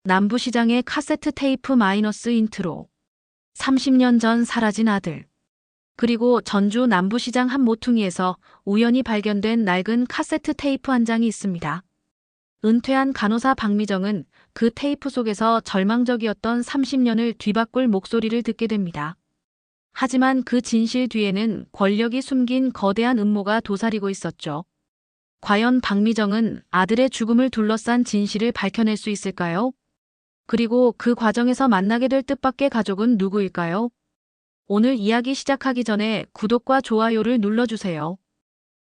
남부시장의 카세트 테이프 마이너스 인트로. 30년 전 사라진 아들. 그리고 전주 남부시장 한 모퉁이에서 우연히 발견된 낡은 카세트 테이프 한 장이 있습니다. 은퇴한 간호사 박미정은 그 테이프 속에서 절망적이었던 30년을 뒤바꿀 목소리를 듣게 됩니다. 하지만 그 진실 뒤에는 권력이 숨긴 거대한 음모가 도사리고 있었죠. 과연 박미정은 아들의 죽음을 둘러싼 진실을 밝혀낼 수 있을까요? 그리고 그 과정에서 만나게 될 뜻밖의 가족은 누구일까요? 오늘 이야기 시작하기 전에 구독과 좋아요를 눌러주세요.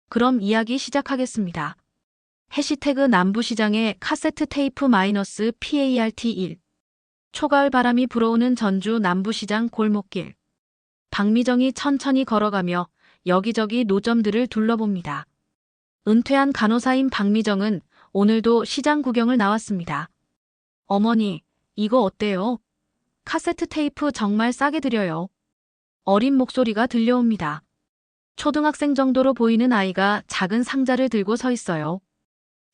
그럼 이야기 시작하겠습니다. 해시태그 남부시장의 카세트 테이프 마이너스 PART1. 초가을 바람이 불어오는 전주 남부시장 골목길. 박미정이 천천히 걸어가며 여기저기 노점들을 둘러봅니다. 은퇴한 간호사인 박미정은 오늘도 시장 구경을 나왔습니다. 어머니, 이거 어때요? 카세트 테이프 정말 싸게 드려요. 어린 목소리가 들려옵니다. 초등학생 정도로 보이는 아이가 작은 상자를 들고 서 있어요.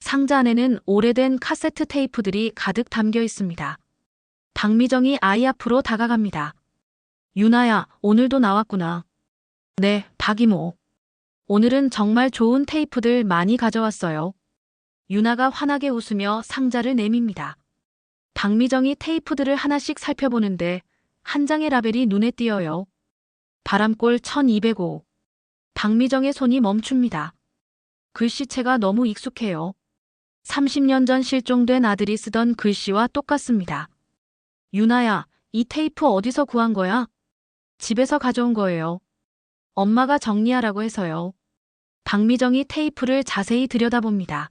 상자 안에는 오래된 카세트 테이프들이 가득 담겨 있습니다. 박미정이 아이 앞으로 다가갑니다. 유나야, 오늘도 나왔구나. 네, 박 이모. 오늘은 정말 좋은 테이프들 많이 가져왔어요. 유나가 환하게 웃으며 상자를 내밉니다. 박미정이 테이프들을 하나씩 살펴보는데 한 장의 라벨이 눈에 띄어요. 바람골 1205. 박미정의 손이 멈춥니다. 글씨체가 너무 익숙해요. 30년 전 실종된 아들이 쓰던 글씨와 똑같습니다. 유나야, 이 테이프 어디서 구한 거야? 집에서 가져온 거예요. 엄마가 정리하라고 해서요. 박미정이 테이프를 자세히 들여다봅니다.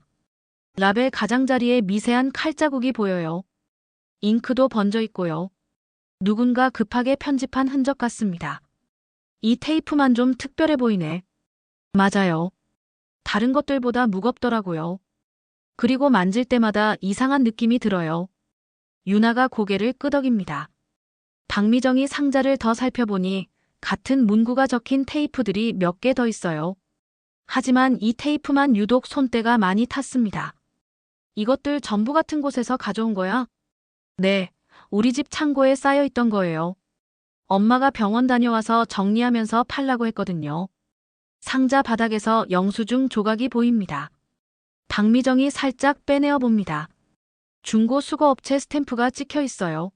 라벨 가장자리에 미세한 칼자국이 보여요. 잉크도 번져 있고요. 누군가 급하게 편집한 흔적 같습니다. 이 테이프만 좀 특별해 보이네. 맞아요. 다른 것들보다 무겁더라고요. 그리고 만질 때마다 이상한 느낌이 들어요. 유나가 고개를 끄덕입니다. 박미정이 상자를 더 살펴보니 같은 문구가 적힌 테이프들이 몇 개 더 있어요. 하지만 이 테이프만 유독 손때가 많이 탔습니다. 이것들 전부 같은 곳에서 가져온 거야? 네, 우리 집 창고에 쌓여 있던 거예요. 엄마가 병원 다녀와서 정리하면서 팔라고 했거든요. 상자 바닥에서 영수증 조각이 보입니다. 박미정이 살짝 빼내어 봅니다. 중고 수거업체 스탬프가 찍혀 있어요.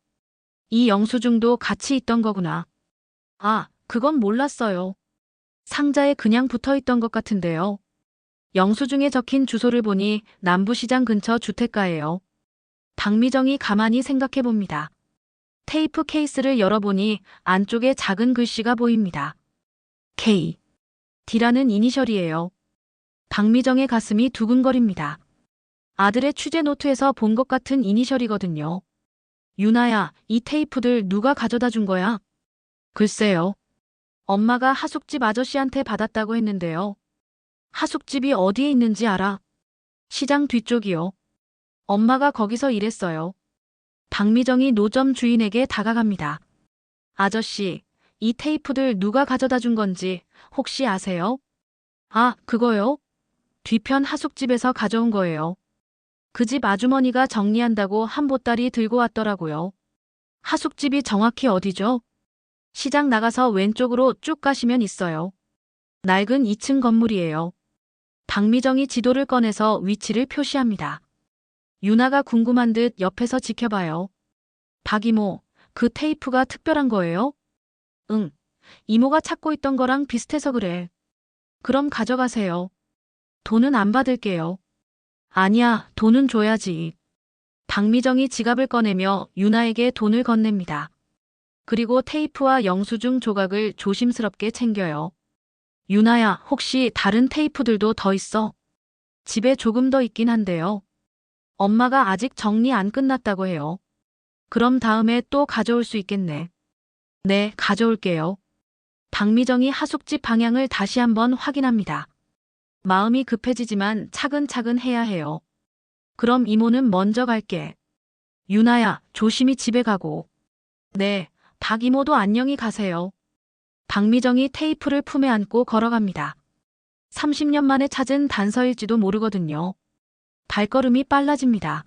이 영수증도 같이 있던 거구나. 아, 그건 몰랐어요. 상자에 그냥 붙어 있던 것 같은데요. 영수증에 적힌 주소를 보니 남부시장 근처 주택가예요. 박미정이 가만히 생각해 봅니다. 테이프 케이스를 열어보니 안쪽에 작은 글씨가 보입니다. K. D라는 이니셜이에요. 박미정의 가슴이 두근거립니다. 아들의 취재 노트에서 본 것 같은 이니셜이거든요. 유나야, 이 테이프들 누가 가져다 준 거야? 글쎄요. 엄마가 하숙집 아저씨한테 받았다고 했는데요. 하숙집이 어디에 있는지 알아? 시장 뒤쪽이요. 엄마가 거기서 일했어요. 박미정이 노점 주인에게 다가갑니다. 아저씨, 이 테이프들 누가 가져다 준 건지 혹시 아세요? 아, 그거요? 뒤편 하숙집에서 가져온 거예요. 그 집 아주머니가 정리한다고 한 보따리 들고 왔더라고요. 하숙집이 정확히 어디죠? 시장 나가서 왼쪽으로 쭉 가시면 있어요. 낡은 2층 건물이에요. 박미정이 지도를 꺼내서 위치를 표시합니다. 유나가 궁금한 듯 옆에서 지켜봐요. 박 이모, 그 테이프가 특별한 거예요? 응, 이모가 찾고 있던 거랑 비슷해서 그래. 그럼 가져가세요. 돈은 안 받을게요. 아니야, 돈은 줘야지. 박미정이 지갑을 꺼내며 유나에게 돈을 건넵니다. 그리고 테이프와 영수증 조각을 조심스럽게 챙겨요. 유나야, 혹시 다른 테이프들도 더 있어? 집에 조금 더 있긴 한데요. 엄마가 아직 정리 안 끝났다고 해요. 그럼 다음에 또 가져올 수 있겠네. 네, 가져올게요. 박미정이 하숙집 방향을 다시 한번 확인합니다. 마음이 급해지지만 차근차근 해야 해요. 그럼 이모는 먼저 갈게. 유나야, 조심히 집에 가고. 네, 박 이모도 안녕히 가세요. 박미정이 테이프를 품에 안고 걸어갑니다. 30년 만에 찾은 단서일지도 모르거든요. 발걸음이 빨라집니다.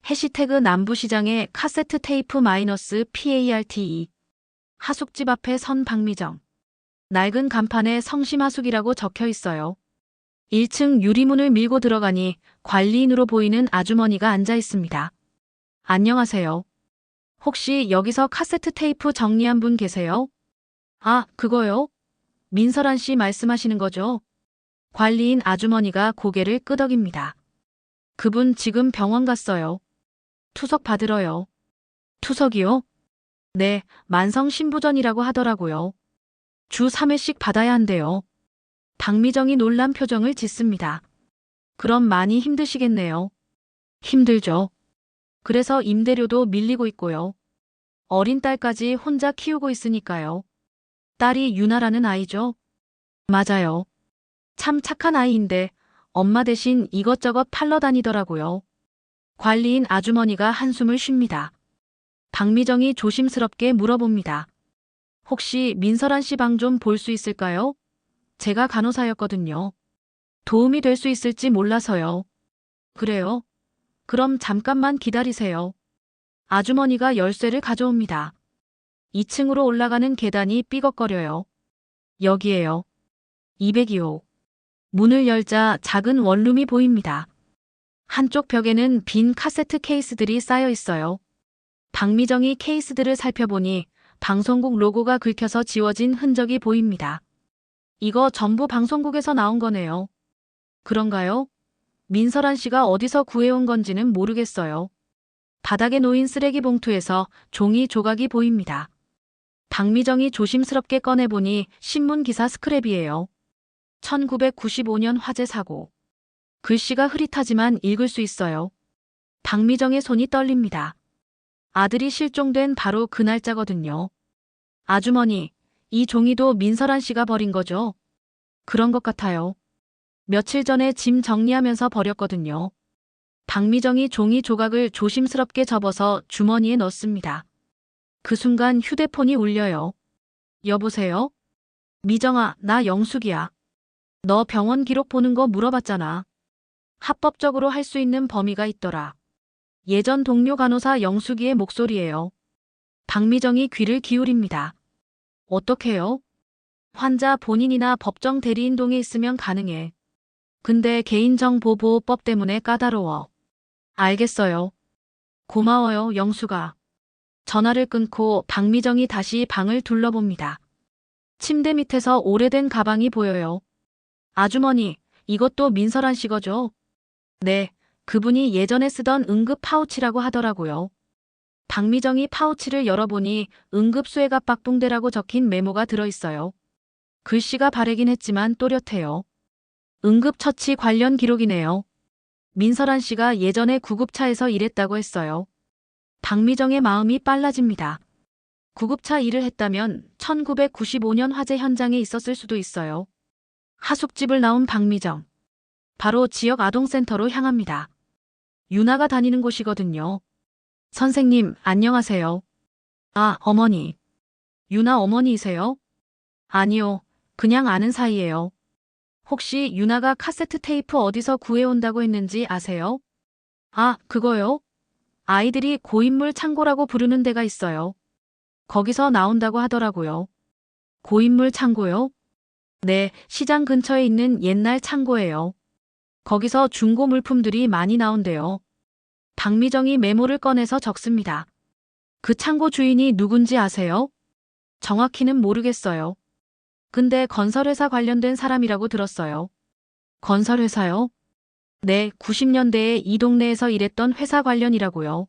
해시태그 남부시장에 카세트 테이프 마이너스 PARTE. 하숙집 앞에 선 박미정. 낡은 간판에 성심하숙이라고 적혀 있어요. 1층 유리문을 밀고 들어가니 관리인으로 보이는 아주머니가 앉아 있습니다. 안녕하세요. 혹시 여기서 카세트 테이프 정리한 분 계세요? 아, 그거요? 민설한 씨 말씀하시는 거죠? 관리인 아주머니가 고개를 끄덕입니다. 그분 지금 병원 갔어요. 투석 받으러요. 투석이요? 네, 만성 신부전이라고 하더라고요. 주 3회씩 받아야 한대요. 박미정이 놀란 표정을 짓습니다. 그럼 많이 힘드시겠네요. 힘들죠. 그래서 임대료도 밀리고 있고요. 어린 딸까지 혼자 키우고 있으니까요. 딸이 유나라는 아이죠? 맞아요. 참 착한 아이인데 엄마 대신 이것저것 팔러 다니더라고요. 관리인 아주머니가 한숨을 쉽니다. 박미정이 조심스럽게 물어봅니다. 혹시 민설한 씨 방 좀 볼 수 있을까요? 제가 간호사였거든요. 도움이 될 수 있을지 몰라서요. 그래요? 그럼 잠깐만 기다리세요. 아주머니가 열쇠를 가져옵니다. 2층으로 올라가는 계단이 삐걱거려요. 여기에요. 202호. 문을 열자 작은 원룸이 보입니다. 한쪽 벽에는 빈 카세트 케이스들이 쌓여 있어요. 박미정이 케이스들을 살펴보니 방송국 로고가 긁혀서 지워진 흔적이 보입니다. 이거 전부 방송국에서 나온 거네요. 그런가요? 민설한 씨가 어디서 구해온 건지는 모르겠어요. 바닥에 놓인 쓰레기 봉투에서 종이 조각이 보입니다. 박미정이 조심스럽게 꺼내보니 신문 기사 스크랩이에요. 1995년 화재 사고. 글씨가 흐릿하지만 읽을 수 있어요. 박미정의 손이 떨립니다. 아들이 실종된 바로 그 날짜거든요. 아주머니, 이 종이도 민설한 씨가 버린 거죠? 그런 것 같아요. 며칠 전에 짐 정리하면서 버렸거든요. 박미정이 종이 조각을 조심스럽게 접어서 주머니에 넣습니다. 그 순간 휴대폰이 울려요. 여보세요? 미정아, 나 영숙이야. 너 병원 기록 보는 거 물어봤잖아. 합법적으로 할 수 있는 범위가 있더라. 예전 동료 간호사 영숙이의 목소리예요. 박미정이 귀를 기울입니다. 어떻게요? 환자 본인이나 법정 대리인 동에 있으면 가능해. 근데 개인정보보호법 때문에 까다로워. 알겠어요. 고마워요, 영숙아. 전화를 끊고 박미정이 다시 방을 둘러봅니다. 침대 밑에서 오래된 가방이 보여요. 아주머니, 이것도 민설한 씨 거죠? 네, 그분이 예전에 쓰던 응급 파우치라고 하더라고요. 박미정이 파우치를 열어보니 응급수혜가 빡붕대라고 적힌 메모가 들어있어요. 글씨가 바래긴 했지만 또렷해요. 응급처치 관련 기록이네요. 민설한 씨가 예전에 구급차에서 일했다고 했어요. 박미정의 마음이 빨라집니다. 구급차 일을 했다면 1995년 화재 현장에 있었을 수도 있어요. 하숙집을 나온 박미정. 바로 지역 아동센터로 향합니다. 유나가 다니는 곳이거든요. 선생님, 안녕하세요. 아, 어머니. 유나 어머니이세요? 아니요, 그냥 아는 사이예요. 혹시 유나가 카세트 테이프 어디서 구해온다고 했는지 아세요? 아, 그거요? 아이들이 고인물 창고라고 부르는 데가 있어요. 거기서 나온다고 하더라고요. 고인물 창고요? 네, 시장 근처에 있는 옛날 창고예요. 거기서 중고 물품들이 많이 나온대요. 박미정이 메모를 꺼내서 적습니다. 그 창고 주인이 누군지 아세요? 정확히는 모르겠어요. 근데 건설회사 관련된 사람이라고 들었어요. 건설회사요? 네, 90년대에 이 동네에서 일했던 회사 관련이라고요.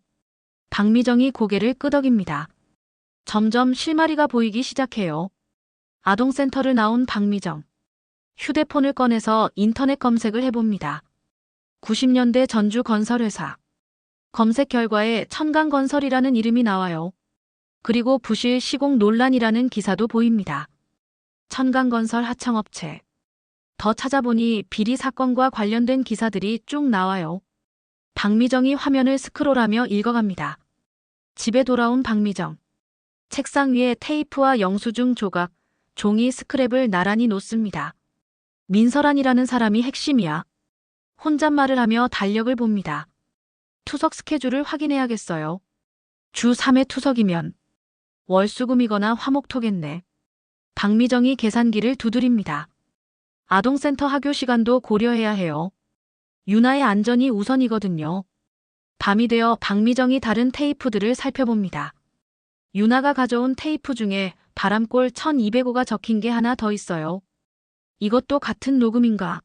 박미정이 고개를 끄덕입니다. 점점 실마리가 보이기 시작해요. 아동센터를 나온 박미정. 휴대폰을 꺼내서 인터넷 검색을 해봅니다. 90년대 전주 건설회사. 검색 결과에 천강건설이라는 이름이 나와요. 그리고 부실 시공 논란이라는 기사도 보입니다. 천강건설 하청업체. 더 찾아보니 비리 사건과 관련된 기사들이 쭉 나와요. 박미정이 화면을 스크롤하며 읽어갑니다. 집에 돌아온 박미정. 책상 위에 테이프와 영수증 조각, 종이 스크랩을 나란히 놓습니다. 민설한이라는 사람이 핵심이야. 혼잣말을 하며 달력을 봅니다. 투석 스케줄을 확인해야겠어요. 주 3회 투석이면 월수금이거나 화목토겠네. 박미정이 계산기를 두드립니다. 아동센터 하교 시간도 고려해야 해요. 유나의 안전이 우선이거든요. 밤이 되어 박미정이 다른 테이프들을 살펴봅니다. 유나가 가져온 테이프 중에 바람골 1205가 적힌 게 하나 더 있어요. 이것도 같은 녹음인가?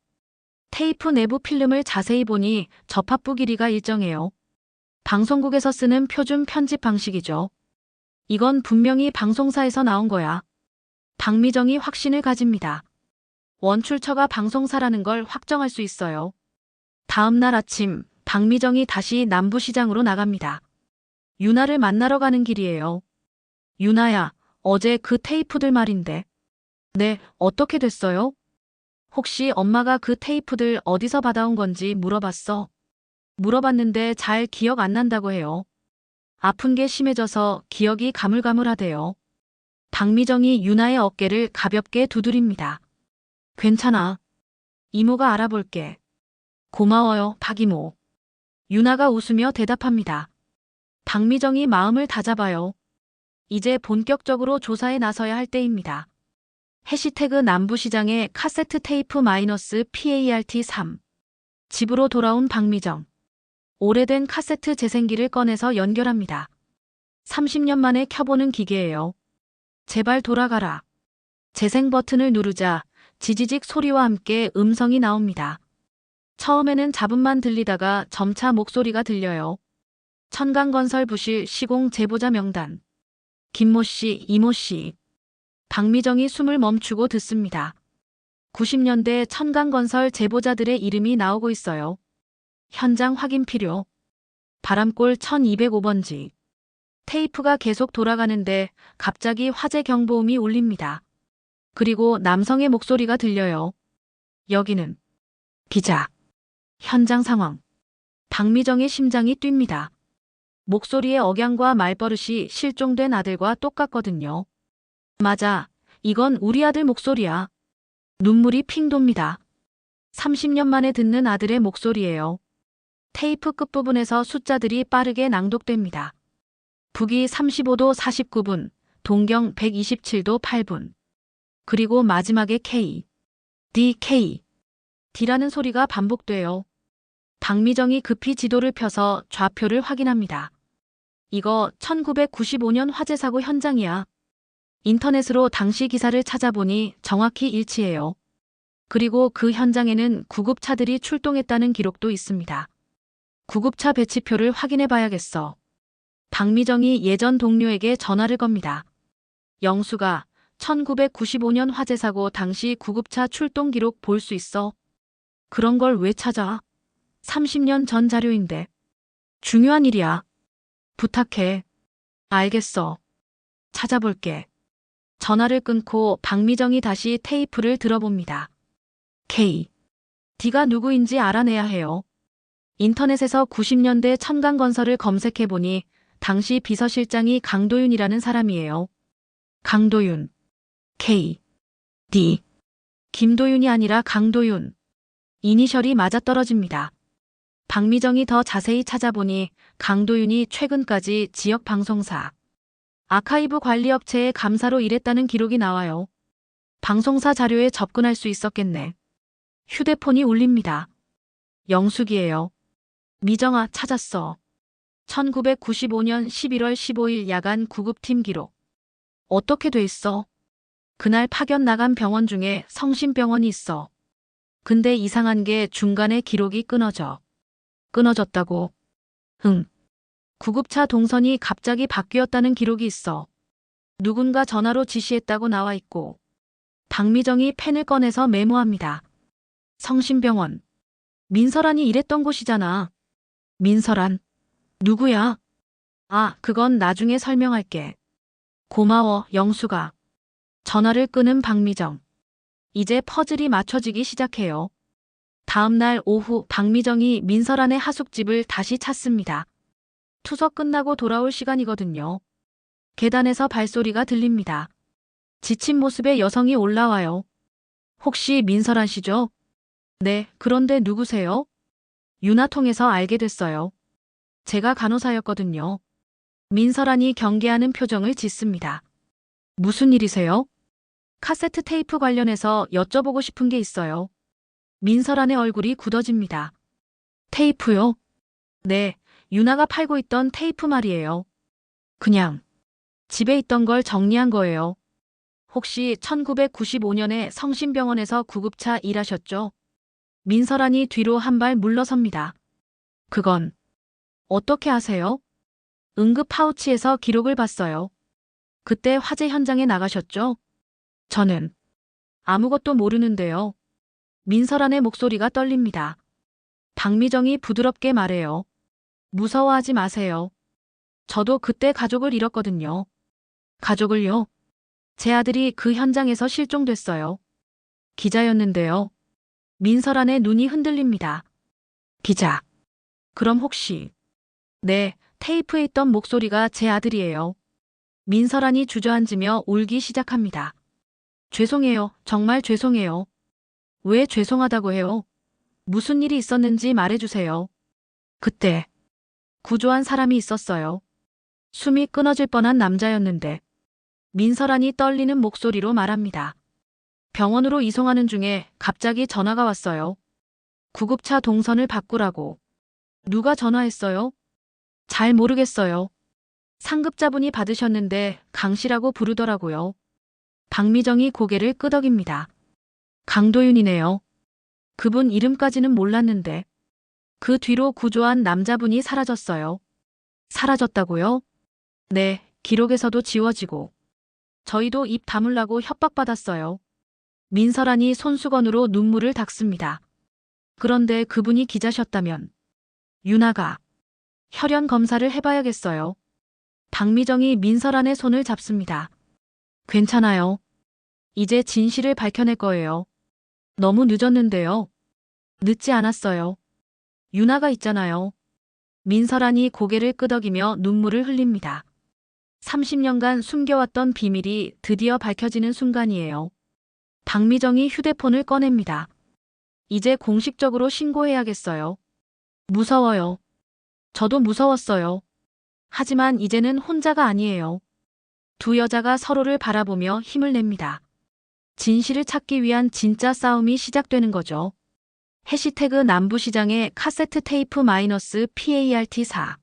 테이프 내부 필름을 자세히 보니 접합부 길이가 일정해요. 방송국에서 쓰는 표준 편집 방식이죠. 이건 분명히 방송사에서 나온 거야. 박미정이 확신을 가집니다. 원출처가 방송사라는 걸 확정할 수 있어요. 다음 날 아침, 박미정이 다시 남부시장으로 나갑니다. 유나를 만나러 가는 길이에요. 유나야, 어제 그 테이프들 말인데. 네, 어떻게 됐어요? 혹시 엄마가 그 테이프들 어디서 받아온 건지 물어봤어? 물어봤는데 잘 기억 안 난다고 해요. 아픈 게 심해져서 기억이 가물가물하대요. 박미정이 유나의 어깨를 가볍게 두드립니다. 괜찮아. 이모가 알아볼게. 고마워요, 박이모. 유나가 웃으며 대답합니다. 박미정이 마음을 다잡아요. 이제 본격적으로 조사에 나서야 할 때입니다. 해시태그 남부시장의 카세트 테이프 -PART3. 집으로 돌아온 박미정. 오래된 카세트 재생기를 꺼내서 연결합니다. 30년 만에 켜보는 기계예요. 제발 돌아가라. 재생 버튼을 누르자 지지직 소리와 함께 음성이 나옵니다. 처음에는 잡음만 들리다가 점차 목소리가 들려요. 천강건설 부실 시공 제보자 명단. 김모 씨, 이모 씨. 박미정이 숨을 멈추고 듣습니다. 90년대 천강건설 제보자들의 이름이 나오고 있어요. 현장 확인 필요. 바람골 1205번지. 테이프가 계속 돌아가는데 갑자기 화재 경보음이 울립니다. 그리고 남성의 목소리가 들려요. 여기는 기자. 현장 상황. 박미정의 심장이 뜁니다. 목소리의 억양과 말버릇이 실종된 아들과 똑같거든요. 맞아. 이건 우리 아들 목소리야. 눈물이 핑 돕니다. 30년 만에 듣는 아들의 목소리예요. 테이프 끝부분에서 숫자들이 빠르게 낭독됩니다. 북위 35도 49분, 동경 127도 8분. 그리고 마지막에 K, D, K, D라는 소리가 반복돼요. 박미정이 급히 지도를 펴서 좌표를 확인합니다. 이거 1995년 화재 사고 현장이야. 인터넷으로 당시 기사를 찾아보니 정확히 일치해요. 그리고 그 현장에는 구급차들이 출동했다는 기록도 있습니다. 구급차 배치표를 확인해 봐야겠어. 박미정이 예전 동료에게 전화를 겁니다. 영수가 1995년 화재 사고 당시 구급차 출동 기록 볼 수 있어? 그런 걸 왜 찾아? 30년 전 자료인데. 중요한 일이야. 부탁해. 알겠어. 찾아볼게. 전화를 끊고 박미정이 다시 테이프를 들어봅니다. K. D가 누구인지 알아내야 해요. 인터넷에서 90년대 천강건설을 검색해보니 당시 비서실장이 강도윤이라는 사람이에요. 강도윤. K. D. 김도윤이 아니라 강도윤. 이니셜이 맞아떨어집니다. 박미정이 더 자세히 찾아보니 강도윤이 최근까지 지역 방송사 아카이브 관리업체의 감사로 일했다는 기록이 나와요. 방송사 자료에 접근할 수 있었겠네. 휴대폰이 울립니다. 영숙이에요. 미정아, 찾았어. 1995년 11월 15일 야간 구급팀 기록. 어떻게 돼 있어? 그날 파견 나간 병원 중에 성심병원이 있어. 근데 이상한 게 중간에 기록이 끊어져. 끊어졌다고? 응. 구급차 동선이 갑자기 바뀌었다는 기록이 있어. 누군가 전화로 지시했다고 나와 있고. 박미정이 펜을 꺼내서 메모합니다. 성심병원. 민설안이 일했던 곳이잖아. 민설안. 누구야? 아, 그건 나중에 설명할게. 고마워, 영수가. 전화를 끊은 박미정. 이제 퍼즐이 맞춰지기 시작해요. 다음 날 오후 박미정이 민설안의 하숙집을 다시 찾습니다. 투석 끝나고 돌아올 시간이거든요. 계단에서 발소리가 들립니다. 지친 모습의 여성이 올라와요. 혹시 민설안 씨죠? 네, 그런데 누구세요? 유나 통해서 알게 됐어요. 제가 간호사였거든요. 민설한이 경계하는 표정을 짓습니다. 무슨 일이세요? 카세트 테이프 관련해서 여쭤보고 싶은 게 있어요. 민설한의 얼굴이 굳어집니다. 테이프요? 네, 유나가 팔고 있던 테이프 말이에요. 그냥 집에 있던 걸 정리한 거예요. 혹시 1995년에 성심병원에서 구급차 일하셨죠? 민설한이 뒤로 한 발 물러섭니다. 그건 어떻게 아세요? 응급 파우치에서 기록을 봤어요. 그때 화재 현장에 나가셨죠? 저는 아무것도 모르는데요. 민설한의 목소리가 떨립니다. 박미정이 부드럽게 말해요. 무서워하지 마세요. 저도 그때 가족을 잃었거든요. 가족을요? 제 아들이 그 현장에서 실종됐어요. 기자였는데요. 민설한의 눈이 흔들립니다. 기자. 그럼 혹시. 네, 테이프에 있던 목소리가 제 아들이에요. 민설한이 주저앉으며 울기 시작합니다. 죄송해요. 정말 죄송해요. 왜 죄송하다고 해요? 무슨 일이 있었는지 말해주세요. 그때 구조한 사람이 있었어요. 숨이 끊어질 뻔한 남자였는데 민설한이 떨리는 목소리로 말합니다. 병원으로 이송하는 중에 갑자기 전화가 왔어요. 구급차 동선을 바꾸라고. 누가 전화했어요? 잘 모르겠어요. 상급자분이 받으셨는데 강 씨라고 부르더라고요. 박미정이 고개를 끄덕입니다. 강도윤이네요. 그분 이름까지는 몰랐는데 그 뒤로 구조한 남자분이 사라졌어요. 사라졌다고요? 네, 기록에서도 지워지고 저희도 입 다물라고 협박받았어요. 민설한이 손수건으로 눈물을 닦습니다. 그런데 그분이 기자셨다면 유나가 혈연 검사를 해봐야겠어요. 박미정이 민설한의 손을 잡습니다. 괜찮아요. 이제 진실을 밝혀낼 거예요. 너무 늦었는데요. 늦지 않았어요. 유나가 있잖아요. 민설한이 고개를 끄덕이며 눈물을 흘립니다. 30년간 숨겨왔던 비밀이 드디어 밝혀지는 순간이에요. 박미정이 휴대폰을 꺼냅니다. 이제 공식적으로 신고해야겠어요. 무서워요. 저도 무서웠어요. 하지만 이제는 혼자가 아니에요. 두 여자가 서로를 바라보며 힘을 냅니다. 진실을 찾기 위한 진짜 싸움이 시작되는 거죠. 해시태그 남부시장의 카세트 테이프 -PART4.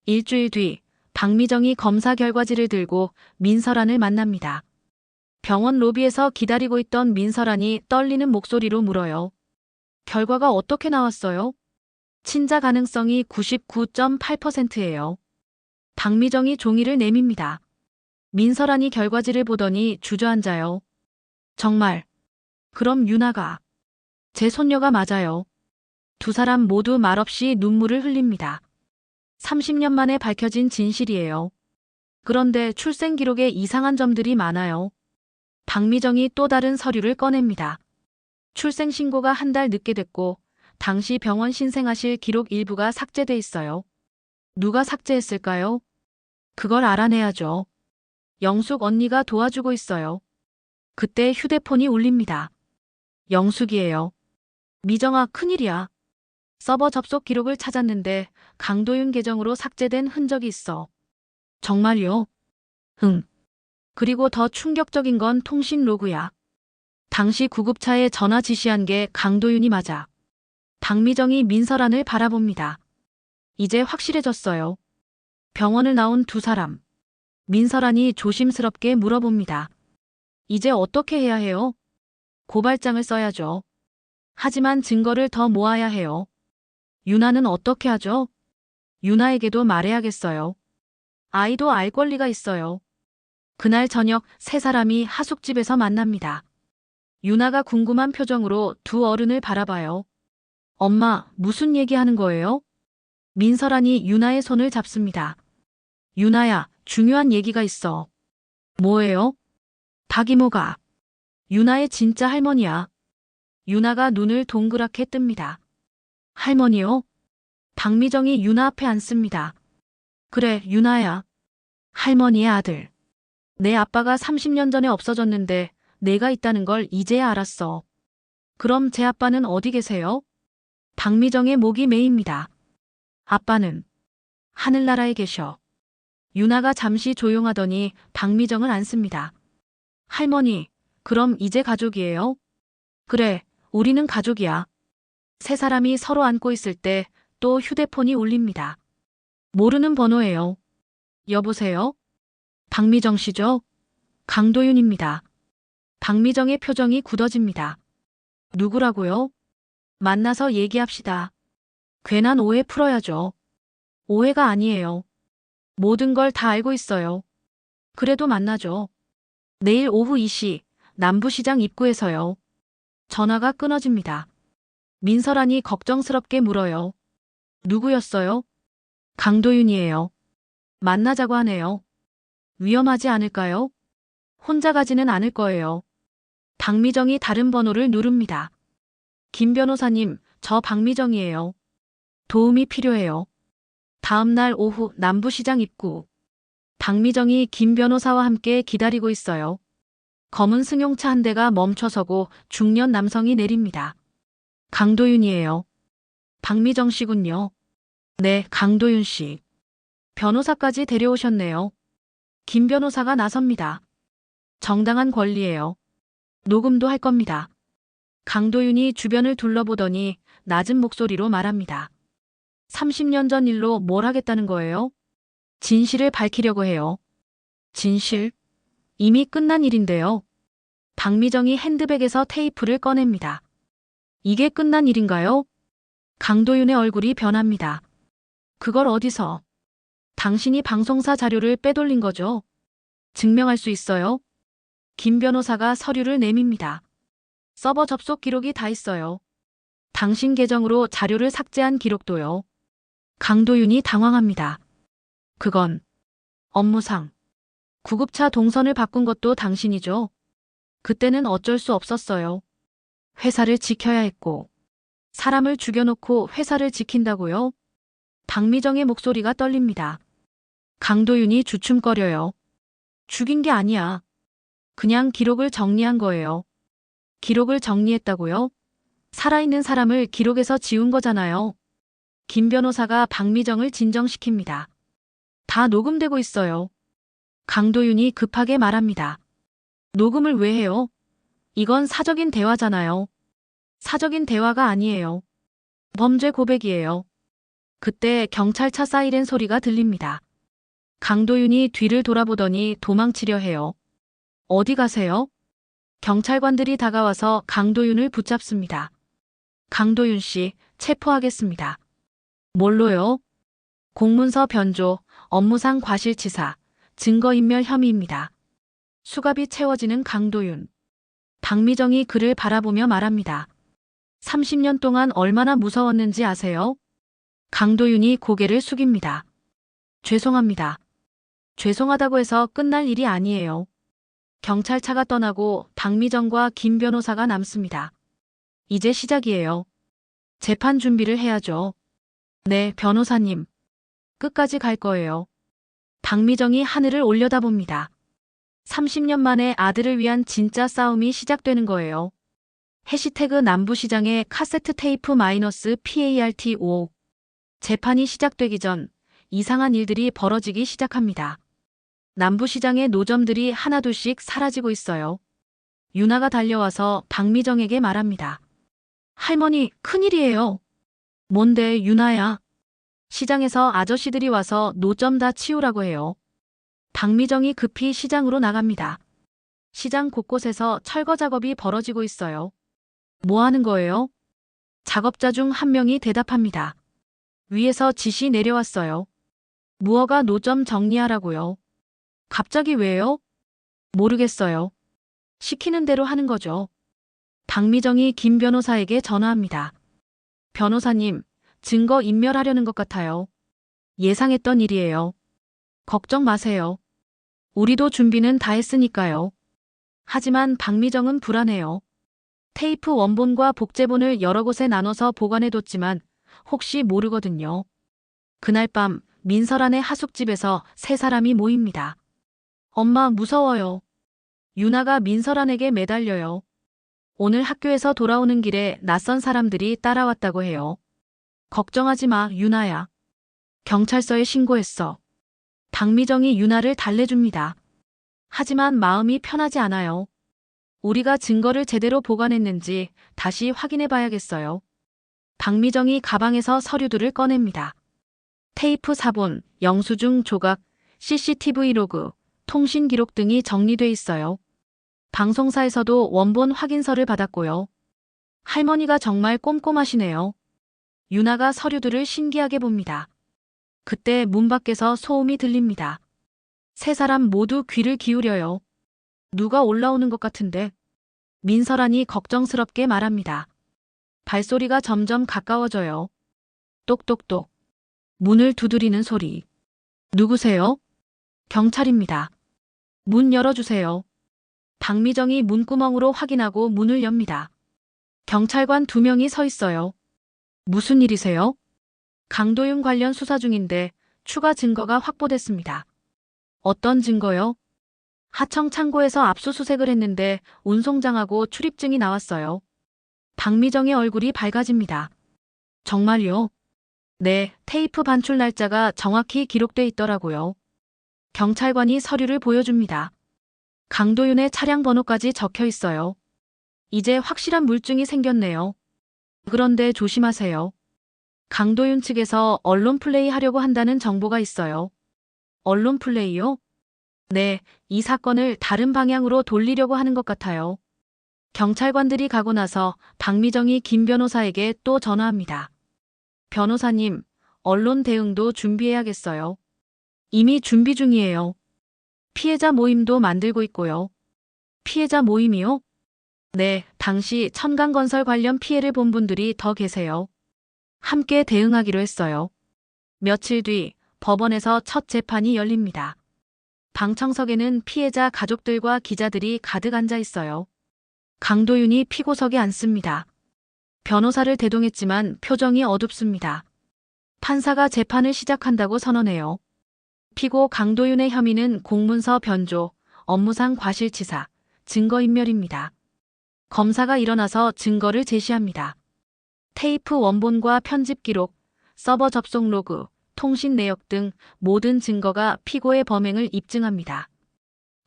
일주일 뒤 박미정이 검사 결과지를 들고 민설한을 만납니다. 병원 로비에서 기다리고 있던 민설한이 떨리는 목소리로 물어요. 결과가 어떻게 나왔어요? 친자 가능성이 99.8%예요. 박미정이 종이를 내밉니다. 민설한이 결과지를 보더니 주저앉아요. 정말. 그럼 유나가 제 손녀가 맞아요. 두 사람 모두 말없이 눈물을 흘립니다. 30년 만에 밝혀진 진실이에요. 그런데 출생 기록에 이상한 점들이 많아요. 박미정이 또 다른 서류를 꺼냅니다. 출생 신고가 한 달 늦게 됐고 당시 병원 신생아실 기록 일부가 삭제돼 있어요. 누가 삭제했을까요? 그걸 알아내야죠. 영숙 언니가 도와주고 있어요. 그때 휴대폰이 울립니다. 영숙이에요. 미정아, 큰일이야. 서버 접속 기록을 찾았는데 강도윤 계정으로 삭제된 흔적이 있어. 정말요? 응. 그리고 더 충격적인 건 통신 로그야. 당시 구급차에 전화 지시한 게 강도윤이 맞아. 박미정이 민설한을 바라봅니다. 이제 확실해졌어요. 병원을 나온 두 사람. 민설한이 조심스럽게 물어봅니다. 이제 어떻게 해야 해요? 고발장을 써야죠. 하지만 증거를 더 모아야 해요. 유나는 어떻게 하죠? 유나에게도 말해야겠어요. 아이도 알 권리가 있어요. 그날 저녁 세 사람이 하숙집에서 만납니다. 유나가 궁금한 표정으로 두 어른을 바라봐요. 엄마, 무슨 얘기하는 거예요? 민설한이 유나의 손을 잡습니다. 유나야, 중요한 얘기가 있어. 뭐예요? 박 이모가 유나의 진짜 할머니야. 유나가 눈을 동그랗게 뜹니다. 할머니요? 박미정이 유나 앞에 앉습니다. 그래, 유나야. 할머니의 아들. 내 아빠가 30년 전에 없어졌는데 내가 있다는 걸 이제야 알았어. 그럼 제 아빠는 어디 계세요? 박미정의 목이 메입니다. 아빠는 하늘나라에 계셔. 유나가 잠시 조용하더니 박미정을 안습니다. 할머니, 그럼 이제 가족이에요? 그래, 우리는 가족이야. 세 사람이 서로 안고 있을 때 또 휴대폰이 울립니다. 모르는 번호예요. 여보세요? 박미정 씨죠? 강도윤입니다. 박미정의 표정이 굳어집니다. 누구라고요? 만나서 얘기합시다. 괜한 오해 풀어야죠. 오해가 아니에요. 모든 걸 다 알고 있어요. 그래도 만나죠. 내일 오후 2시 남부시장 입구에서요. 전화가 끊어집니다. 민설안이 걱정스럽게 물어요. 누구였어요? 강도윤이에요. 만나자고 하네요. 위험하지 않을까요? 혼자 가지는 않을 거예요. 박미정이 다른 번호를 누릅니다. 김 변호사님, 저 박미정이에요. 도움이 필요해요. 다음 날 오후 남부시장 입구. 박미정이 김 변호사와 함께 기다리고 있어요. 검은 승용차 한 대가 멈춰서고 중년 남성이 내립니다. 강도윤이에요. 박미정 씨군요. 네, 강도윤 씨. 변호사까지 데려오셨네요. 김 변호사가 나섭니다. 정당한 권리예요. 녹음도 할 겁니다. 강도윤이 주변을 둘러보더니 낮은 목소리로 말합니다. 30년 전 일로 뭘 하겠다는 거예요? 진실을 밝히려고 해요. 진실? 이미 끝난 일인데요. 박미정이 핸드백에서 테이프를 꺼냅니다. 이게 끝난 일인가요? 강도윤의 얼굴이 변합니다. 그걸 어디서? 당신이 방송사 자료를 빼돌린 거죠? 증명할 수 있어요? 김 변호사가 서류를 내밉니다. 서버 접속 기록이 다 있어요. 당신 계정으로 자료를 삭제한 기록도요. 강도윤이 당황합니다. 그건 업무상. 구급차 동선을 바꾼 것도 당신이죠? 그때는 어쩔 수 없었어요. 회사를 지켜야 했고. 사람을 죽여놓고 회사를 지킨다고요? 박미정의 목소리가 떨립니다. 강도윤이 주춤거려요. 죽인 게 아니야. 그냥 기록을 정리한 거예요. 기록을 정리했다고요? 살아있는 사람을 기록에서 지운 거잖아요. 김 변호사가 박미정을 진정시킵니다. 다 녹음되고 있어요. 강도윤이 급하게 말합니다. 녹음을 왜 해요? 이건 사적인 대화잖아요. 사적인 대화가 아니에요. 범죄 고백이에요. 그때 경찰차 사이렌 소리가 들립니다. 강도윤이 뒤를 돌아보더니 도망치려 해요. 어디 가세요? 경찰관들이 다가와서 강도윤을 붙잡습니다. 강도윤 씨, 체포하겠습니다. 뭘로요? 공문서 변조, 업무상 과실치사, 증거인멸 혐의입니다. 수갑이 채워지는 강도윤. 박미정이 그를 바라보며 말합니다. 30년 동안 얼마나 무서웠는지 아세요? 강도윤이 고개를 숙입니다. 죄송합니다. 죄송하다고 해서 끝날 일이 아니에요. 경찰차가 떠나고 박미정과 김 변호사가 남습니다. 이제 시작이에요. 재판 준비를 해야죠. 네, 변호사님. 끝까지 갈 거예요. 박미정이 하늘을 올려다봅니다. 30년 만에 아들을 위한 진짜 싸움이 시작되는 거예요. 해시태그 남부시장의 카세트 테이프 -PART55. 재판이 시작되기 전 이상한 일들이 벌어지기 시작합니다. 남부시장의 노점들이 하나둘씩 사라지고 있어요. 유나가 달려와서 박미정에게 말합니다. 할머니, 큰일이에요. 뭔데, 유나야? 시장에서 아저씨들이 와서 노점 다 치우라고 해요. 박미정이 급히 시장으로 나갑니다. 시장 곳곳에서 철거 작업이 벌어지고 있어요. 뭐 하는 거예요? 작업자 중 한 명이 대답합니다. 위에서 지시 내려왔어요. 무허가 노점 정리하라고요. 갑자기 왜요? 모르겠어요. 시키는 대로 하는 거죠. 박미정이 김 변호사에게 전화합니다. 변호사님, 증거 인멸하려는 것 같아요. 예상했던 일이에요. 걱정 마세요. 우리도 준비는 다 했으니까요. 하지만 박미정은 불안해요. 테이프 원본과 복제본을 여러 곳에 나눠서 보관해뒀지만 혹시 모르거든요. 그날 밤 민설안의 하숙집에서 세 사람이 모입니다. 엄마, 무서워요. 유나가 민설안에게 매달려요. 오늘 학교에서 돌아오는 길에 낯선 사람들이 따라왔다고 해요. 걱정하지 마, 유나야. 경찰서에 신고했어. 박미정이 유나를 달래줍니다. 하지만 마음이 편하지 않아요. 우리가 증거를 제대로 보관했는지 다시 확인해 봐야겠어요. 박미정이 가방에서 서류들을 꺼냅니다. 테이프 사본, 영수증 조각, CCTV 로그, 통신 기록 등이 정리돼 있어요. 방송사에서도 원본 확인서를 받았고요. 할머니가 정말 꼼꼼하시네요. 유나가 서류들을 신기하게 봅니다. 그때 문 밖에서 소음이 들립니다. 세 사람 모두 귀를 기울여요. 누가 올라오는 것 같은데. 민설안이 걱정스럽게 말합니다. 발소리가 점점 가까워져요. 똑똑똑. 문을 두드리는 소리. 누구세요? 경찰입니다. 문 열어주세요. 박미정이 문구멍으로 확인하고 문을 엽니다. 경찰관 2명이 서 있어요. 무슨 일이세요? 강도윤 관련 수사 중인데 추가 증거가 확보됐습니다. 어떤 증거요? 하청 창고에서 압수수색을 했는데 운송장하고 출입증이 나왔어요. 박미정의 얼굴이 밝아집니다. 정말요? 네, 테이프 반출 날짜가 정확히 기록돼 있더라고요. 경찰관이 서류를 보여줍니다. 강도윤의 차량 번호까지 적혀 있어요. 이제 확실한 물증이 생겼네요. 그런데 조심하세요. 강도윤 측에서 언론 플레이 하려고 한다는 정보가 있어요. 언론 플레이요? 네, 이 사건을 다른 방향으로 돌리려고 하는 것 같아요. 경찰관들이 가고 나서 박미정이 김 변호사에게 또 전화합니다. 변호사님, 언론 대응도 준비해야겠어요. 이미 준비 중이에요. 피해자 모임도 만들고 있고요. 피해자 모임이요? 네, 당시 천강건설 관련 피해를 본 분들이 더 계세요. 함께 대응하기로 했어요. 며칠 뒤 법원에서 첫 재판이 열립니다. 방청석에는 피해자 가족들과 기자들이 가득 앉아 있어요. 강도윤이 피고석에 앉습니다. 변호사를 대동했지만 표정이 어둡습니다. 판사가 재판을 시작한다고 선언해요. 피고 강도윤의 혐의는 공문서 변조, 업무상 과실치사, 증거인멸입니다. 검사가 일어나서 증거를 제시합니다. 테이프 원본과 편집 기록, 서버 접속 로그, 통신 내역 등 모든 증거가 피고의 범행을 입증합니다.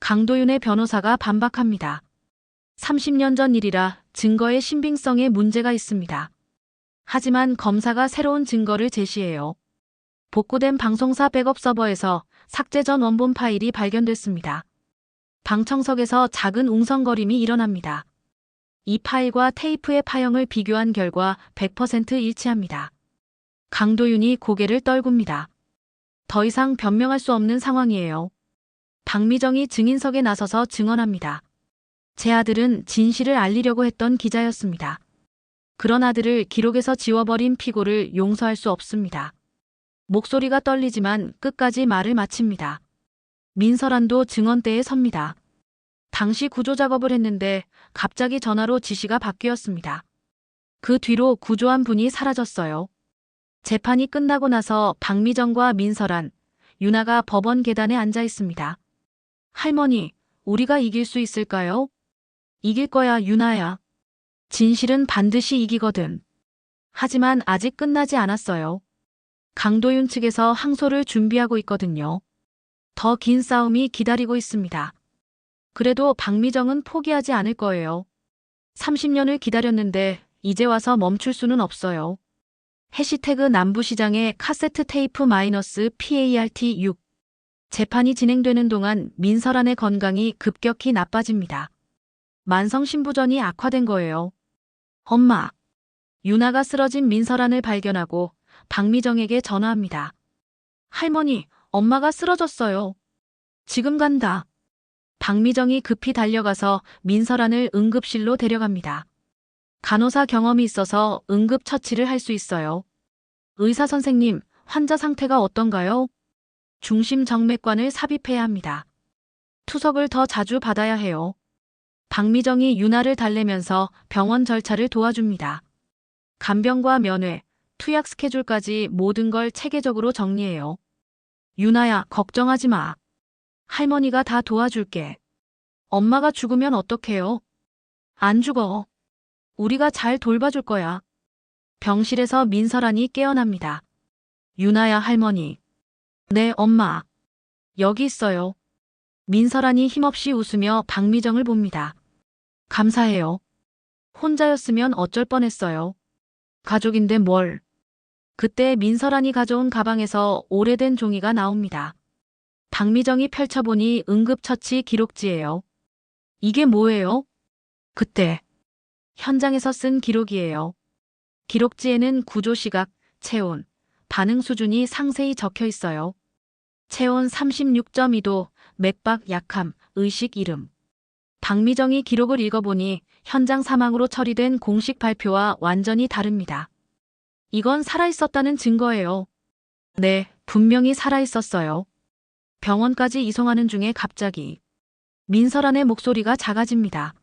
강도윤의 변호사가 반박합니다. 30년 전 일이라 증거의 신빙성에 문제가 있습니다. 하지만 검사가 새로운 증거를 제시해요. 복구된 방송사 백업 서버에서 삭제 전 원본 파일이 발견됐습니다. 방청석에서 작은 웅성거림이 일어납니다. 이 파일과 테이프의 파형을 비교한 결과 100% 일치합니다. 강도윤이 고개를 떨굽니다. 더 이상 변명할 수 없는 상황이에요. 박미정이 증인석에 나서서 증언합니다. 제 아들은 진실을 알리려고 했던 기자였습니다. 그런 아들을 기록에서 지워버린 피고를 용서할 수 없습니다. 목소리가 떨리지만 끝까지 말을 마칩니다. 민설안도 증언대에 섭니다. 당시 구조 작업을 했는데 갑자기 전화로 지시가 바뀌었습니다. 그 뒤로 구조한 분이 사라졌어요. 재판이 끝나고 나서 박미정과 민설안, 유나가 법원 계단에 앉아 있습니다. 할머니, 우리가 이길 수 있을까요? 이길 거야, 유나야. 진실은 반드시 이기거든. 하지만 아직 끝나지 않았어요. 강도윤 측에서 항소를 준비하고 있거든요. 더 긴 싸움이 기다리고 있습니다. 그래도 박미정은 포기하지 않을 거예요. 30년을 기다렸는데 이제 와서 멈출 수는 없어요. 해시태그 남부시장의 카세트 테이프 -PART6. 재판이 진행되는 동안 민설안의 건강이 급격히 나빠집니다. 만성신부전이 악화된 거예요. 엄마. 유나가 쓰러진 민설안을 발견하고 박미정에게 전화합니다. 할머니, 엄마가 쓰러졌어요. 지금 간다. 박미정이 급히 달려가서 민설안을 응급실로 데려갑니다. 간호사 경험이 있어서 응급처치를 할 수 있어요. 의사 선생님, 환자 상태가 어떤가요? 중심 정맥관을 삽입해야 합니다. 투석을 더 자주 받아야 해요. 박미정이 유나를 달래면서 병원 절차를 도와줍니다. 간병과 면회, 투약 스케줄까지 모든 걸 체계적으로 정리해요. 유나야, 걱정하지 마. 할머니가 다 도와줄게. 엄마가 죽으면 어떡해요? 안 죽어. 우리가 잘 돌봐줄 거야. 병실에서 민설안이 깨어납니다. 유나야 할머니. 네, 엄마. 여기 있어요. 민설한이 힘없이 웃으며 박미정을 봅니다. 감사해요. 혼자였으면 어쩔 뻔했어요. 가족인데 뭘. 그때 민설한이 가져온 가방에서 오래된 종이가 나옵니다. 박미정이 펼쳐보니 응급처치 기록지예요. 이게 뭐예요? 그때 현장에서 쓴 기록이에요. 기록지에는 구조 시각, 체온, 반응 수준이 상세히 적혀 있어요. 체온 36.2도, 맥박 약함, 의식 잃음. 박미정이 기록을 읽어보니 현장 사망으로 처리된 공식 발표와 완전히 다릅니다. 이건 살아있었다는 증거예요. 네, 분명히 살아있었어요. 병원까지 이송하는 중에 갑자기 민설한의 목소리가 작아집니다.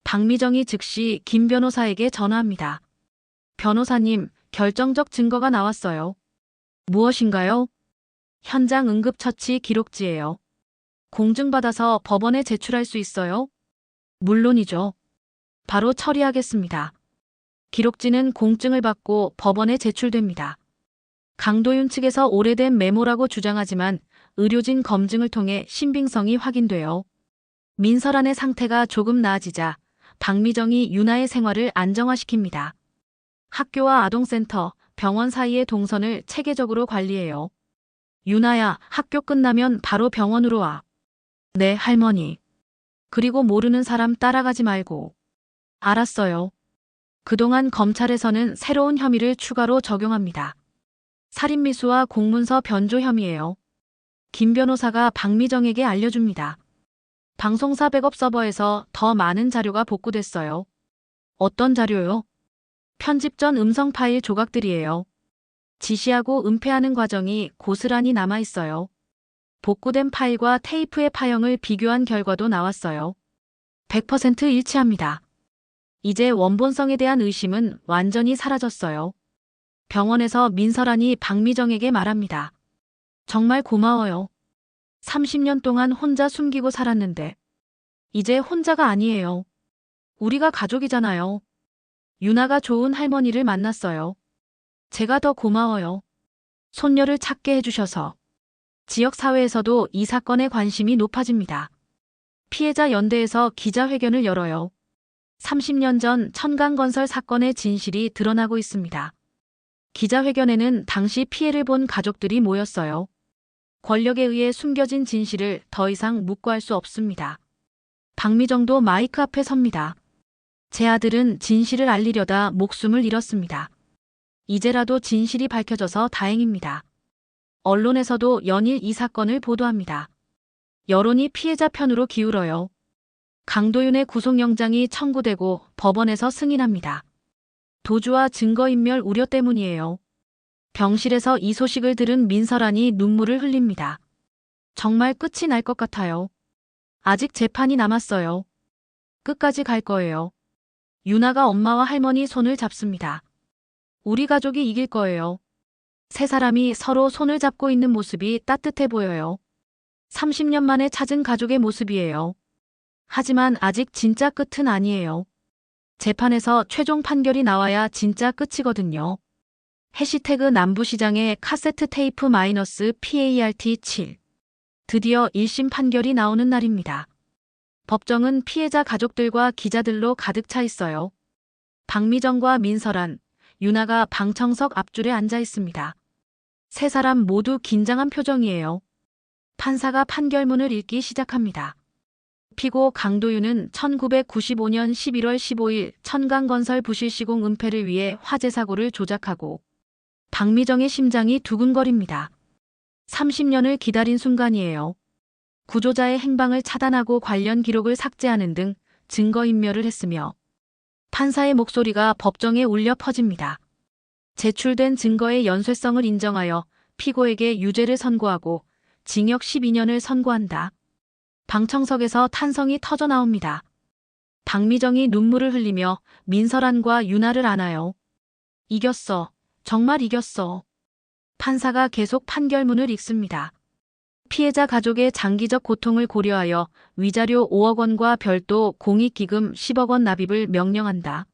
박미정이 즉시 김 변호사에게 전화합니다. 변호사님, 결정적 증거가 나왔어요. 무엇인가요? 현장 응급처치 기록지예요. 공증받아서 법원에 제출할 수 있어요? 물론이죠. 바로 처리하겠습니다. 기록지는 공증을 받고 법원에 제출됩니다. 강도윤 측에서 오래된 메모라고 주장하지만 의료진 검증을 통해 신빙성이 확인돼요. 민설한의 상태가 조금 나아지자 박미정이 유나의 생활을 안정화시킵니다. 학교와 아동센터, 병원 사이의 동선을 체계적으로 관리해요. 유나야, 학교 끝나면 바로 병원으로 와. 네, 할머니. 그리고 모르는 사람 따라가지 말고. 알았어요. 그동안 검찰에서는 새로운 혐의를 추가로 적용합니다. 살인미수와 공문서 변조 혐의예요. 김 변호사가 박미정에게 알려줍니다. 방송사 백업 서버에서 더 많은 자료가 복구됐어요. 어떤 자료요? 편집 전 음성 파일 조각들이에요. 지시하고 은폐하는 과정이 고스란히 남아있어요. 복구된 파일과 테이프의 파형을 비교한 결과도 나왔어요. 100% 일치합니다. 이제 원본성에 대한 의심은 완전히 사라졌어요. 병원에서 민설한이 박미정에게 말합니다. 정말 고마워요. 30년 동안 혼자 숨기고 살았는데 이제 혼자가 아니에요. 우리가 가족이잖아요. 유나가 좋은 할머니를 만났어요. 제가 더 고마워요. 손녀를 찾게 해주셔서. 지역사회에서도 이 사건에 관심이 높아집니다. 피해자 연대에서 기자회견을 열어요. 30년 전 천강건설 사건의 진실이 드러나고 있습니다. 기자회견에는 당시 피해를 본 가족들이 모였어요. 권력에 의해 숨겨진 진실을 더 이상 묵고할 수 없습니다. 박미정도 마이크 앞에 섭니다. 제 아들은 진실을 알리려다 목숨을 잃었습니다. 이제라도 진실이 밝혀져서 다행입니다. 언론에서도 연일 이 사건을 보도합니다. 여론이 피해자 편으로 기울어요. 강도윤의 구속영장이 청구되고 법원에서 승인합니다. 도주와 증거인멸 우려 때문이에요. 병실에서 이 소식을 들은 민설한이 눈물을 흘립니다. 정말 끝이 날 것 같아요. 아직 재판이 남았어요. 끝까지 갈 거예요. 유나가 엄마와 할머니 손을 잡습니다. 우리 가족이 이길 거예요. 세 사람이 서로 손을 잡고 있는 모습이 따뜻해 보여요. 30년 만에 찾은 가족의 모습이에요. 하지만 아직 진짜 끝은 아니에요. 재판에서 최종 판결이 나와야 진짜 끝이거든요. 해시태그 남부시장의 카세트 테이프 -PART7. 드디어 1심 판결이 나오는 날입니다. 법정은 피해자 가족들과 기자들로 가득 차 있어요. 박미정과 민설한, 유나가 방청석 앞줄에 앉아 있습니다. 세 사람 모두 긴장한 표정이에요. 판사가 판결문을 읽기 시작합니다. 피고 강도윤은 1995년 11월 15일 천강건설 부실 시공 은폐를 위해 화재 사고를 조작하고 박미정의 심장이 두근거립니다. 30년을 기다린 순간이에요. 구조자의 행방을 차단하고 관련 기록을 삭제하는 등 증거인멸을 했으며 판사의 목소리가 법정에 울려 퍼집니다. 제출된 증거의 연쇄성을 인정하여 피고에게 유죄를 선고하고 징역 12년을 선고한다. 방청석에서 탄성이 터져 나옵니다. 박미정이 눈물을 흘리며 민설한과 유나를 안아요. 이겼어. 정말 이겼어. 판사가 계속 판결문을 읽습니다. 피해자 가족의 장기적 고통을 고려하여 위자료 5억 원과 별도 공익기금 10억 원 납입을 명령한다.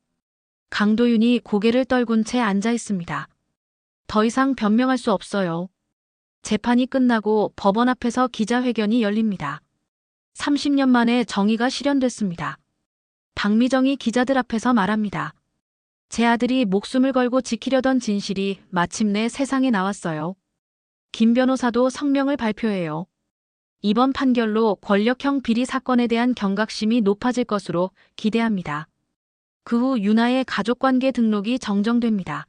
강도윤이 고개를 떨군 채 앉아 있습니다. 더 이상 변명할 수 없어요. 재판이 끝나고 법원 앞에서 기자회견이 열립니다. 30년 만에 정의가 실현됐습니다. 박미정이 기자들 앞에서 말합니다. 제 아들이 목숨을 걸고 지키려던 진실이 마침내 세상에 나왔어요. 김 변호사도 성명을 발표해요. 이번 판결로 권력형 비리 사건에 대한 경각심이 높아질 것으로 기대합니다. 그 후 유나의 가족관계 등록이 정정됩니다.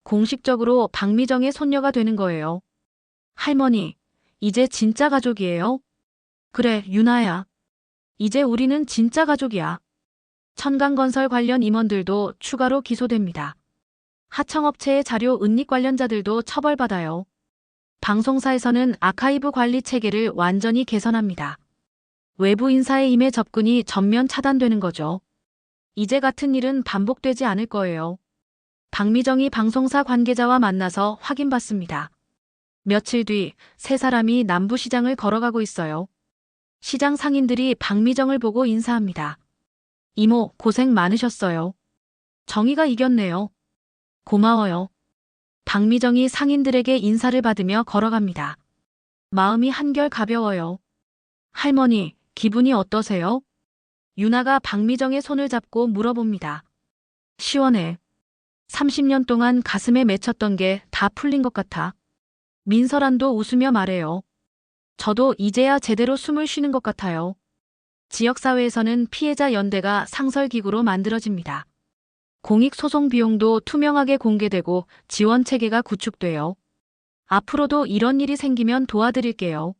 공식적으로 박미정의 손녀가 되는 거예요. 할머니, 이제 진짜 가족이에요? 그래, 유나야. 이제 우리는 진짜 가족이야. 천강건설 관련 임원들도 추가로 기소됩니다. 하청업체의 자료 은닉 관련자들도 처벌받아요. 방송사에서는 아카이브 관리 체계를 완전히 개선합니다. 외부 인사의 임해 접근이 전면 차단되는 거죠. 이제 같은 일은 반복되지 않을 거예요. 박미정이 방송사 관계자와 만나서 확인받습니다. 며칠 뒤 세 사람이 남부시장을 걸어가고 있어요. 시장 상인들이 박미정을 보고 인사합니다. 이모, 고생 많으셨어요. 정의가 이겼네요. 고마워요. 박미정이 상인들에게 인사를 받으며 걸어갑니다. 마음이 한결 가벼워요. 할머니, 기분이 어떠세요? 유나가 박미정의 손을 잡고 물어봅니다. 시원해. 30년 동안 가슴에 맺혔던 게 다 풀린 것 같아. 민설안도 웃으며 말해요. 저도 이제야 제대로 숨을 쉬는 것 같아요. 지역사회에서는 피해자 연대가 상설기구로 만들어집니다. 공익소송 비용도 투명하게 공개되고 지원 체계가 구축돼요. 앞으로도 이런 일이 생기면 도와드릴게요.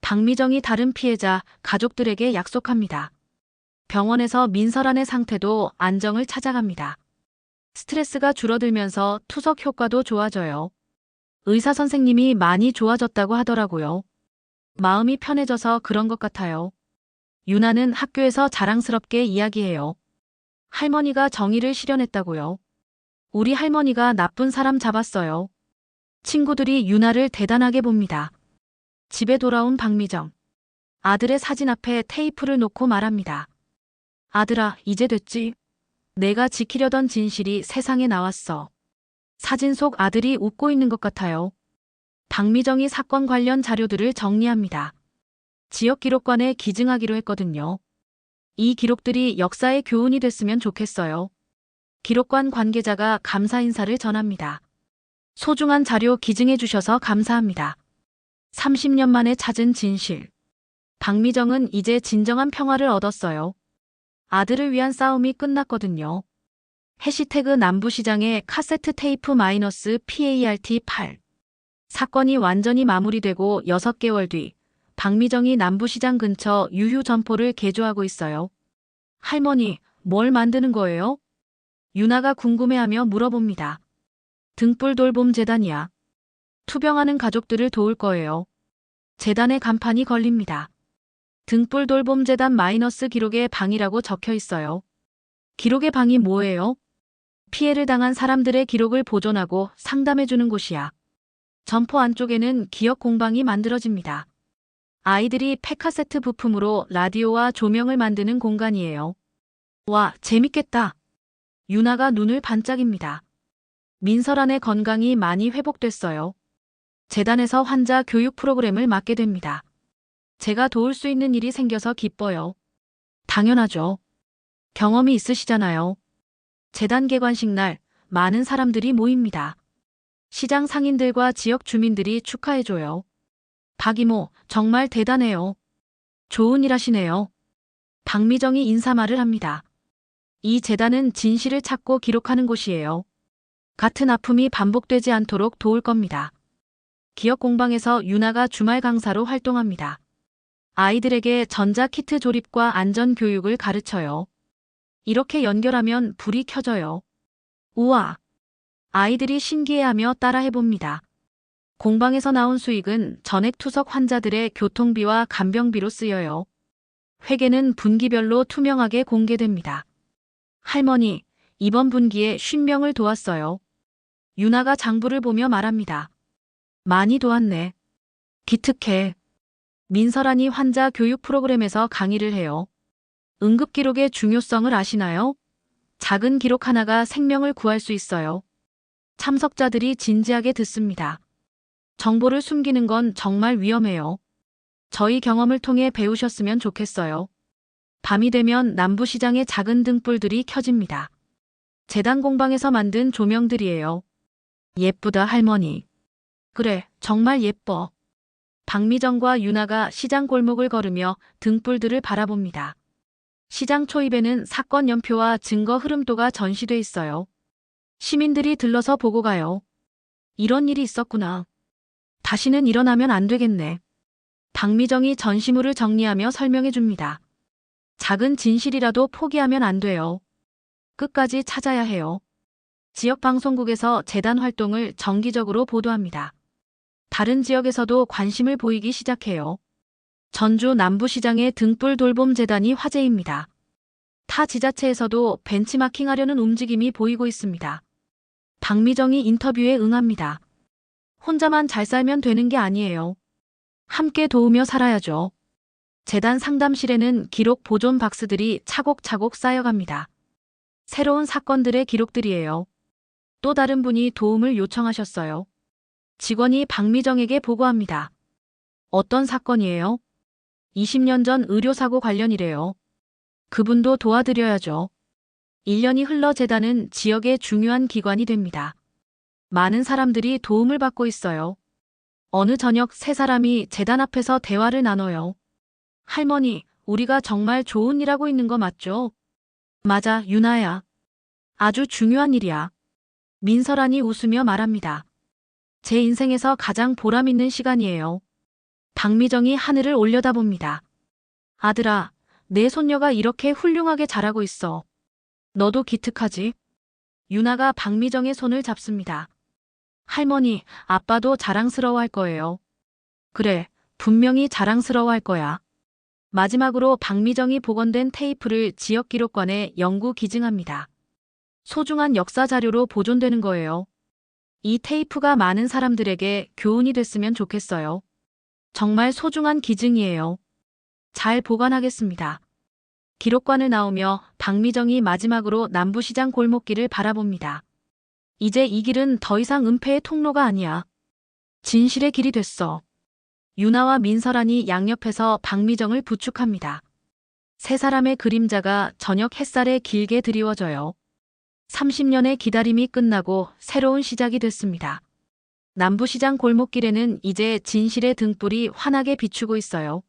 박미정이 다른 피해자, 가족들에게 약속합니다. 병원에서 민설안의 상태도 안정을 찾아갑니다. 스트레스가 줄어들면서 투석 효과도 좋아져요. 의사 선생님이 많이 좋아졌다고 하더라고요. 마음이 편해져서 그런 것 같아요. 유나는 학교에서 자랑스럽게 이야기해요. 할머니가 정의를 실현했다고요. 우리 할머니가 나쁜 사람 잡았어요. 친구들이 유나를 대단하게 봅니다. 집에 돌아온 박미정. 아들의 사진 앞에 테이프를 놓고 말합니다. 아들아, 이제 됐지? 내가 지키려던 진실이 세상에 나왔어. 사진 속 아들이 웃고 있는 것 같아요. 박미정이 사건 관련 자료들을 정리합니다. 지역 기록관에 기증하기로 했거든요. 이 기록들이 역사의 교훈이 됐으면 좋겠어요. 기록관 관계자가 감사 인사를 전합니다. 소중한 자료 기증해 주셔서 감사합니다. 30년 만에 찾은 진실. 박미정은 이제 진정한 평화를 얻었어요. 아들을 위한 싸움이 끝났거든요. 해시태그 남부시장의 카세트 테이프 -PART8. 사건이 완전히 마무리되고 6개월 뒤 박미정이 남부시장 근처 유휴 점포를 개조하고 있어요. 할머니, 뭘 만드는 거예요? 유나가 궁금해하며 물어봅니다. 등불 돌봄 재단이야. 투병하는 가족들을 도울 거예요. 재단의 간판이 걸립니다. 등불 돌봄 재단 마이너스 기록의 방이라고 적혀 있어요. 기록의 방이 뭐예요? 피해를 당한 사람들의 기록을 보존하고 상담해주는 곳이야. 점포 안쪽에는 기억 공방이 만들어집니다. 아이들이 폐카세트 부품으로 라디오와 조명을 만드는 공간이에요. 와, 재밌겠다. 유나가 눈을 반짝입니다. 민설안의 건강이 많이 회복됐어요. 재단에서 환자 교육 프로그램을 맡게 됩니다. 제가 도울 수 있는 일이 생겨서 기뻐요. 당연하죠. 경험이 있으시잖아요. 재단 개관식 날 많은 사람들이 모입니다. 시장 상인들과 지역 주민들이 축하해줘요. 박 이모, 정말 대단해요. 좋은 일 하시네요. 박미정이 인사말을 합니다. 이 재단은 진실을 찾고 기록하는 곳이에요. 같은 아픔이 반복되지 않도록 도울 겁니다. 기업 공방에서 유나가 주말 강사로 활동합니다. 아이들에게 전자키트 조립과 안전 교육을 가르쳐요. 이렇게 연결하면 불이 켜져요. 우와! 아이들이 신기해하며 따라해봅니다. 공방에서 나온 수익은 전액 투석 환자들의 교통비와 간병비로 쓰여요. 회계는 분기별로 투명하게 공개됩니다. 할머니, 이번 분기에 50명을 도왔어요. 유나가 장부를 보며 말합니다. 많이 도왔네. 기특해. 민설안이 환자 교육 프로그램에서 강의를 해요. 응급기록의 중요성을 아시나요? 작은 기록 하나가 생명을 구할 수 있어요. 참석자들이 진지하게 듣습니다. 정보를 숨기는 건 정말 위험해요. 저희 경험을 통해 배우셨으면 좋겠어요. 밤이 되면 남부시장의 작은 등불들이 켜집니다. 재단 공방에서 만든 조명들이에요. 예쁘다, 할머니. 그래, 정말 예뻐. 박미정과 유나가 시장 골목을 걸으며 등불들을 바라봅니다. 시장 초입에는 사건 연표와 증거 흐름도가 전시돼 있어요. 시민들이 들러서 보고 가요. 이런 일이 있었구나. 다시는 일어나면 안 되겠네. 박미정이 전시물을 정리하며 설명해 줍니다. 작은 진실이라도 포기하면 안 돼요. 끝까지 찾아야 해요. 지역 방송국에서 재단 활동을 정기적으로 보도합니다. 다른 지역에서도 관심을 보이기 시작해요. 전주 남부시장의 등불 돌봄 재단이 화제입니다. 타 지자체에서도 벤치마킹하려는 움직임이 보이고 있습니다. 박미정이 인터뷰에 응합니다. 혼자만 잘 살면 되는 게 아니에요. 함께 도우며 살아야죠. 재단 상담실에는 기록 보존 박스들이 차곡차곡 쌓여갑니다. 새로운 사건들의 기록들이에요. 또 다른 분이 도움을 요청하셨어요. 직원이 박미정에게 보고합니다. 어떤 사건이에요? 20년 전 의료사고 관련이래요. 그분도 도와드려야죠. 1년이 흘러 재단은 지역의 중요한 기관이 됩니다. 많은 사람들이 도움을 받고 있어요. 어느 저녁 세 사람이 재단 앞에서 대화를 나눠요. 할머니, 우리가 정말 좋은 일 하고 있는 거 맞죠? 맞아, 유나야. 아주 중요한 일이야. 민설아니 웃으며 말합니다. 제 인생에서 가장 보람 있는 시간이에요. 박미정이 하늘을 올려다봅니다. 아들아, 내 손녀가 이렇게 훌륭하게 자라고 있어. 너도 기특하지? 유나가 박미정의 손을 잡습니다. 할머니, 아빠도 자랑스러워할 거예요. 그래, 분명히 자랑스러워할 거야. 마지막으로 박미정이 복원된 테이프를 지역기록관에 영구 기증합니다. 소중한 역사 자료로 보존되는 거예요. 이 테이프가 많은 사람들에게 교훈이 됐으면 좋겠어요. 정말 소중한 기증이에요. 잘 보관하겠습니다. 기록관을 나오며 박미정이 마지막으로 남부시장 골목길을 바라봅니다. 이제 이 길은 더 이상 은폐의 통로가 아니야. 진실의 길이 됐어. 유나와 민설아니 양옆에서 박미정을 부축합니다. 세 사람의 그림자가 저녁 햇살에 길게 드리워져요. 30년의 기다림이 끝나고 새로운 시작이 됐습니다. 남부시장 골목길에는 이제 진실의 등불이 환하게 비추고 있어요.